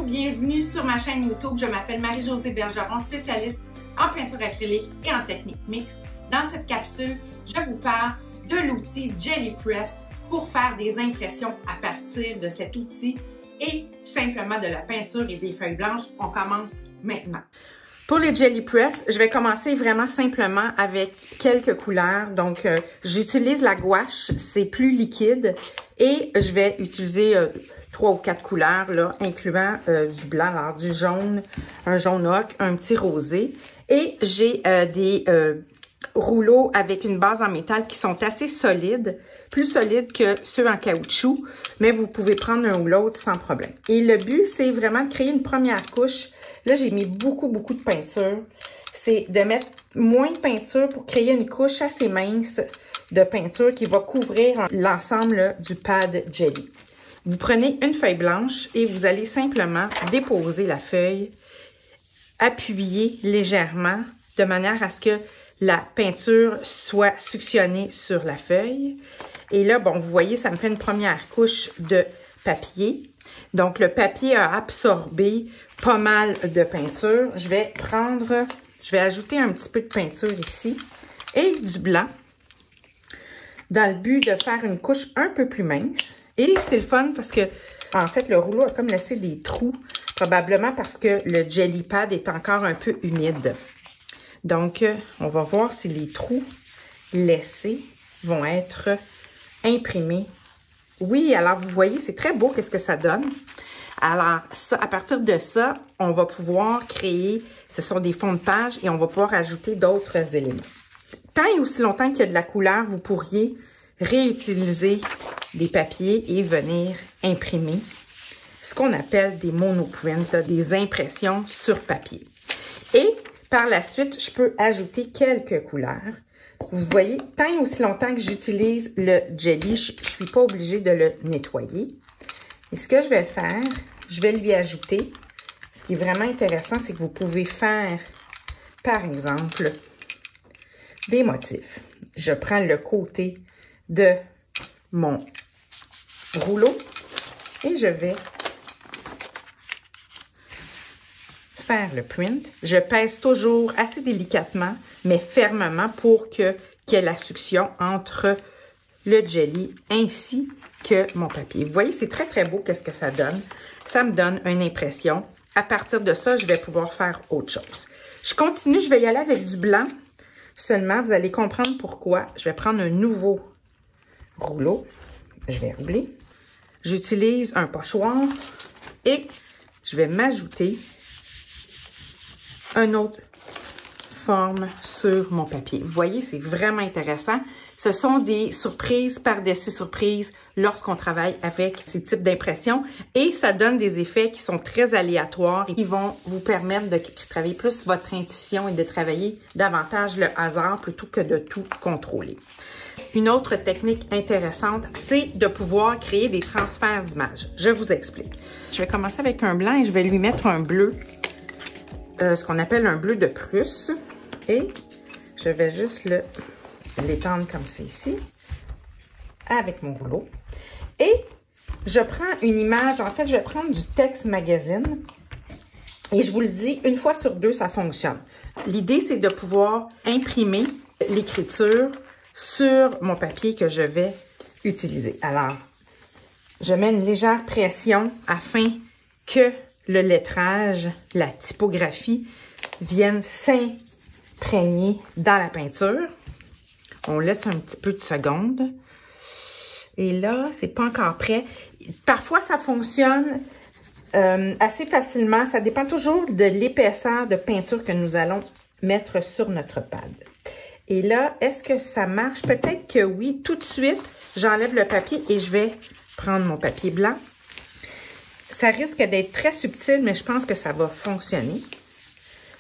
bienvenue sur ma chaîne YouTube. Je m'appelle Marie-Josée Bergeron, spécialiste en peinture acrylique et en technique mixte. Dans cette capsule, je vous parle de l'outil Jelly Press pour faire des impressions à partir de cet outil et simplement de la peinture et des feuilles blanches. On commence maintenant. Pour les Jelly Press, je vais commencer vraiment simplement avec quelques couleurs. Donc, j'utilise la gouache, c'est plus liquide et je vais utiliser 3 ou 4 couleurs, là, incluant du blanc, alors du jaune, un jaune ocre, un petit rosé. Et j'ai des rouleaux avec une base en métal qui sont assez solides, plus solides que ceux en caoutchouc, mais vous pouvez prendre un ou l'autre sans problème. Et le but, c'est vraiment de créer une première couche. Là, j'ai mis beaucoup de peinture. C'est de mettre moins de peinture pour créer une couche assez mince de peinture qui va couvrir l'ensemble du pad Jelly. Vous prenez une feuille blanche et vous allez simplement déposer la feuille, appuyer légèrement de manière à ce que la peinture soit suctionnée sur la feuille. Et là, bon, vous voyez, ça me fait une première couche de papier. Donc, le papier a absorbé pas mal de peinture. Je vais ajouter un petit peu de peinture ici et du blanc dans le but de faire une couche un peu plus mince. Et c'est le fun parce que, en fait, le rouleau a comme laissé des trous, probablement parce que le Jelly Pad est encore un peu humide. Donc, on va voir si les trous laissés vont être imprimés. Oui, alors vous voyez, c'est très beau qu'est-ce que ça donne. Alors, ça, à partir de ça, on va pouvoir créer, ce sont des fonds de page et on va pouvoir ajouter d'autres éléments. Tant et aussi longtemps qu'il y a de la couleur, vous pourriez réutiliser des papiers et venir imprimer ce qu'on appelle des monoprints, des impressions sur papier. Et par la suite, je peux ajouter quelques couleurs. Vous voyez, tant et aussi longtemps que j'utilise le Jelly, je ne suis pas obligée de le nettoyer. Et ce que je vais faire, je vais lui ajouter. Ce qui est vraiment intéressant, c'est que vous pouvez faire, par exemple, des motifs. Je prends le côté de mon rouleau et je vais faire le print. Je pèse toujours assez délicatement, mais fermement pour qu'il y ait la succion entre le jelly ainsi que mon papier. Vous voyez, c'est très beau qu'est-ce que ça donne. Ça me donne une impression. À partir de ça, je vais pouvoir faire autre chose. Je continue, je vais y aller avec du blanc. Seulement, vous allez comprendre pourquoi. Je vais prendre un nouveau rouleau. Je vais rouler. J'utilise un pochoir et je vais m'ajouter une autre forme sur mon papier. Vous voyez, c'est vraiment intéressant. Ce sont des surprises par-dessus surprises lorsqu'on travaille avec ces types d'impressions et ça donne des effets qui sont très aléatoires et qui vont vous permettre de travailler plus votre intuition et de travailler davantage le hasard plutôt que de tout contrôler. Une autre technique intéressante, c'est de pouvoir créer des transferts d'images. Je vous explique. Je vais commencer avec un blanc et je vais lui mettre un bleu, ce qu'on appelle un bleu de Prusse. Et je vais juste l'étendre comme c'est ici, avec mon rouleau. Et je prends une image, en fait, je vais prendre du Text Magazine. Et je vous le dis, une fois sur deux, ça fonctionne. L'idée, c'est de pouvoir imprimer l'écriture sur mon papier que je vais utiliser. Alors, je mets une légère pression afin que le lettrage, la typographie viennent s'imprégner dans la peinture. On laisse un petit peu de secondes. Et là, c'est pas encore prêt. Parfois, ça fonctionne assez facilement. Ça dépend toujours de l'épaisseur de peinture que nous allons mettre sur notre pad. Et là, est-ce que ça marche? Peut-être que oui. Tout de suite, j'enlève le papier et je vais prendre mon papier blanc. Ça risque d'être très subtil, mais je pense que ça va fonctionner.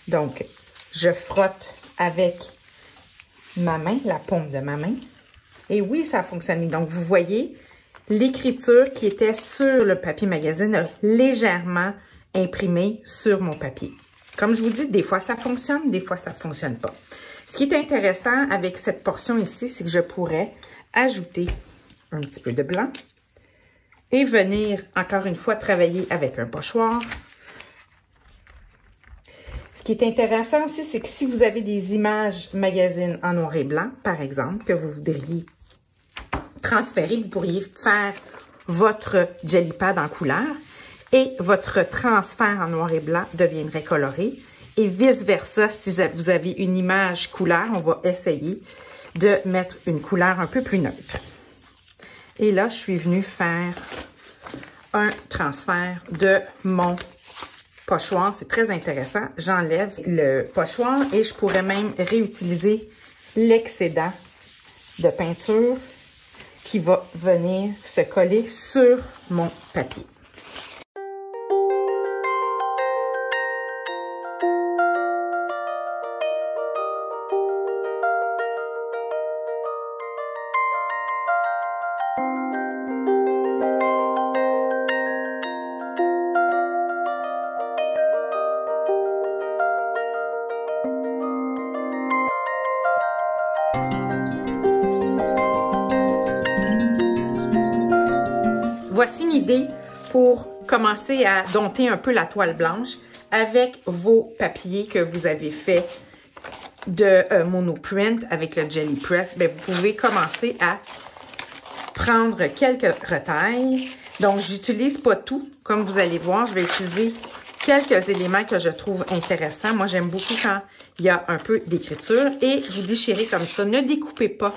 Donc, je frotte avec ma main, la paume de ma main. Et oui, ça a fonctionné. Donc, vous voyez, l'écriture qui était sur le papier magazine a légèrement imprimé sur mon papier. Comme je vous dis, des fois ça fonctionne, des fois ça ne fonctionne pas. Ce qui est intéressant avec cette portion ici, c'est que je pourrais ajouter un petit peu de blanc et venir, encore une fois, travailler avec un pochoir qui est intéressant aussi, c'est que si vous avez des images magazines en noir et blanc, par exemple, que vous voudriez transférer, vous pourriez faire votre Jelly Pad en couleur et votre transfert en noir et blanc deviendrait coloré. Et vice-versa, si vous avez une image couleur, on va essayer de mettre une couleur un peu plus neutre. Et là, je suis venue faire un transfert de mon pochoir. C'est très intéressant. J'enlève le pochoir et je pourrais même réutiliser l'excédent de peinture qui va venir se coller sur mon papier. Voici une idée pour commencer à dompter un peu la toile blanche avec vos papiers que vous avez fait de monoprint avec le Jelly Press. Bien, vous pouvez commencer à prendre quelques retailles. Donc, j'utilise pas tout. Comme vous allez voir, je vais utiliser quelques éléments que je trouve intéressants. Moi, j'aime beaucoup quand il y a un peu d'écriture. Et vous déchirez comme ça. Ne découpez pas.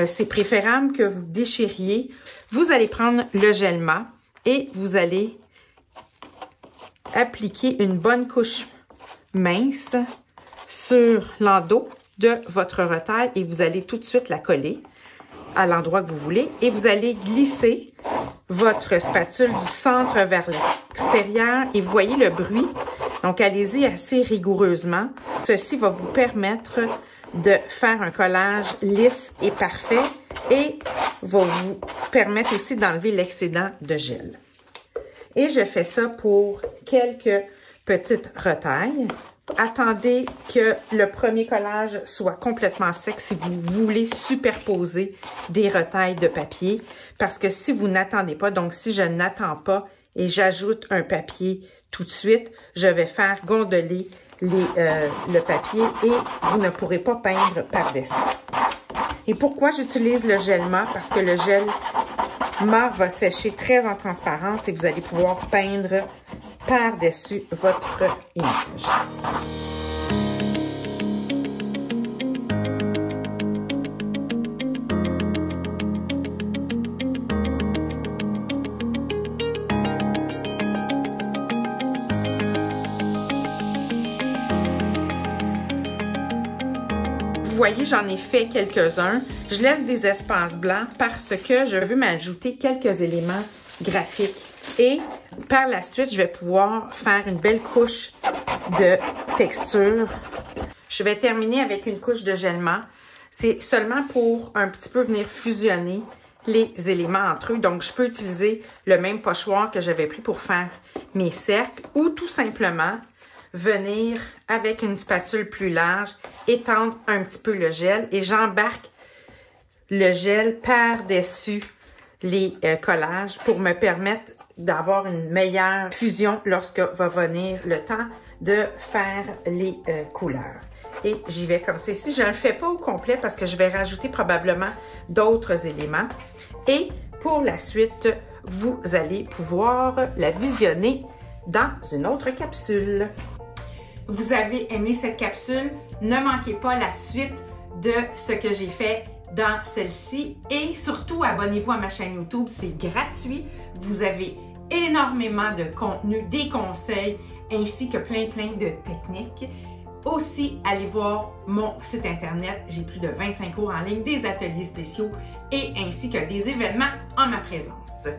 C'est préférable que vous déchiriez. Vous allez prendre le gel mat et vous allez appliquer une bonne couche mince sur l'endos de votre retaille et vous allez tout de suite la coller à l'endroit que vous voulez et vous allez glisser votre spatule du centre vers l'extérieur et vous voyez le bruit. Donc, allez-y assez rigoureusement. Ceci va vous permettre de faire un collage lisse et parfait et va vous permettre aussi d'enlever l'excédent de gel. Et je fais ça pour quelques petites retailles. Attendez que le premier collage soit complètement sec si vous voulez superposer des retailles de papier. Parce que si vous n'attendez pas, donc si je n'attends pas et j'ajoute un papier tout de suite, je vais faire gondoler le papier et vous ne pourrez pas peindre par-dessus. Et pourquoi j'utilise le gel mat? Parce que le gel mat va sécher très en transparence et vous allez pouvoir peindre par-dessus votre image. Vous voyez, j'en ai fait quelques-uns. Je laisse des espaces blancs parce que je veux m'ajouter quelques éléments graphiques. Et par la suite, je vais pouvoir faire une belle couche de texture. Je vais terminer avec une couche de gel mat. C'est seulement pour un petit peu venir fusionner les éléments entre eux. Donc, je peux utiliser le même pochoir que j'avais pris pour faire mes cercles ou tout simplement venir avec une spatule plus large, étendre un petit peu le gel et j'embarque le gel par-dessus les collages pour me permettre d'avoir une meilleure fusion lorsque va venir le temps de faire les couleurs. Et j'y vais comme ça. Ici, je ne le fais pas au complet parce que je vais rajouter probablement d'autres éléments. Et pour la suite, vous allez pouvoir la visionner dans une autre capsule. Vous avez aimé cette capsule? Ne manquez pas la suite de ce que j'ai fait dans celle-ci et surtout abonnez-vous à ma chaîne YouTube, c'est gratuit. Vous avez énormément de contenu, des conseils ainsi que plein de techniques. Aussi, allez voir mon site internet, j'ai plus de 25 cours en ligne, des ateliers spéciaux et ainsi que des événements en ma présence.